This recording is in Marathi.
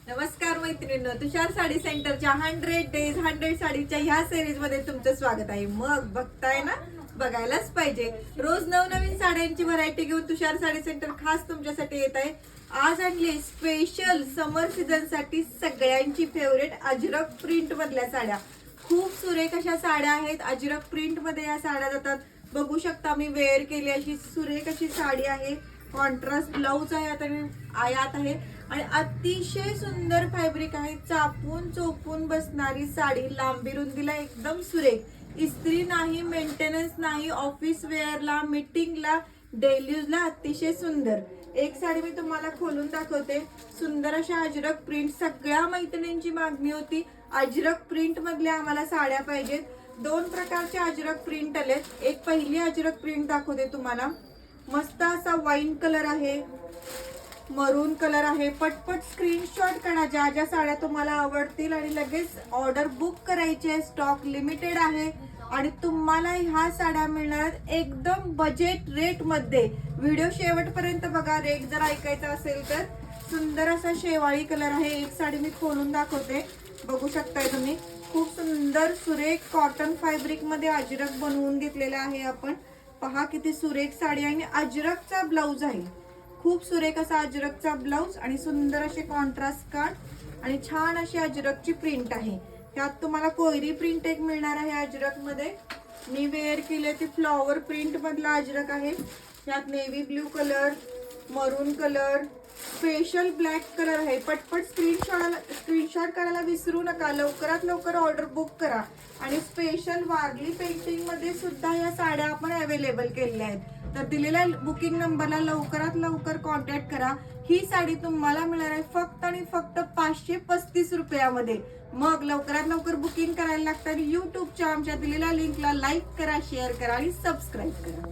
नमस्कार मैत्रिणींनो, तुषार साडी सेंटरच्या 100 डेज 100 साडीच्या ह्या सिरीज मध्ये तुमचं स्वागत आहे. मग बघताय ना, बघायलाच पाहिजे. रोज नवनवीन साड्यांची व्हरायटी घेऊन तुषार साडी सेंटर खास तुमच्यासाठी येत आहे. आज आणली स्पेशल समर सीझन साठी सगळ्यांची फेवरेट अजरक प्रिंट मधल्या साड्या. खूप सुरेख अशा साड्या आहेत. अजरक प्रिंट मध्ये या साड्या जातात. बघू शकता मी वेअर केली अशी सुरेख अशी साडी आहे. कॉन्ट्रास्ट ब्लाउज आहे आयात आहे आणि अतिशय सुंदर फॅब्रिक आहे. चापून चोपून बसणारी साडी, लांबी रुंदीला एकदम सुरेख. इस्त्री नाही, मेंटेनन्स नाही, ऑफिस वेअरला, मीटिंगला, डेली यूजला अतिशय सुंदर. एक साडी मी तुम्हाला खोलून दाखवते. सुंदर अशा अजरक प्रिंट. सगळ्या मैत्रिणींची मागणी होती अजरक प्रिंट मधल्या आम्हाला साड्या पाहिजेत. दोन प्रकारचे अजरक प्रिंट आलेत. एक पहिली अजरक प्रिंट दाखवते तुम्हाला. मस्त असा वाईन कलर आहे, मरून कलर आहे. पटपट स्क्रीनशॉट काढा ज्या ज्या साड्या तुम्हाला आवडतील आणि लगेच ऑर्डर बुक करायची आहे. स्टॉक लिमिटेड आहे आणि तुम्हाला ह्या साड्या मिळणार एकदम बजेट रेट मध्ये. व्हिडिओ शेवटपर्यंत बघा. रेट जर ऐकायचा असेल तर. सुंदर असा शेवाळी कलर आहे. एक साडी मी खोलून दाखवते. बघू शकताय तुम्ही. खूप सुंदर सुरेख कॉटन फॅब्रिक मध्ये अजरक बनवून घेतलेला आहे आपण. पहा किती सुरेख साडी आणि अजरकचा ब्लाउज आहे. खूप सुरेख असा अजरकचा ब्लाउज आणि सुंदर असे कॉन्ट्रास्ट कार्ड आणि छान अशी अजरकची प्रिंट आहे. त्यात तुम्हाला कोयरी प्रिंट एक मिळणार आहे अजरक मध्ये. मी वेअर केले ती फ्लॉवर प्रिंट मधला अजरक आहे. त्यात नेव्ही ब्ल्यू कलर, मरून कलर, स्पेशल ब्लॅक कलर आहे. पटपट स्क्रीनशॉट करायला विसरू नका. लवकरात लवकर ऑर्डर बुक करा. आणि स्पेशल वारली पेंटिंग मध्ये सुद्धा या साड्या आपण अवेलेबल केलेल्या आहेत. तर दिलेल्या बुकिंग नंबरला लवकरात लवकर कॉन्टॅक्ट करा. ही साडी तुम्हाला मिळणार आहे फक्त आणि फक्त 535 रुपयामध्ये. मग लवकरात लवकर बुकिंग करायला लागतं. आणि युट्यूबच्या आमच्या दिलेल्या लिंकला लाईक करा, शेअर करा आणि सबस्क्राईब करा.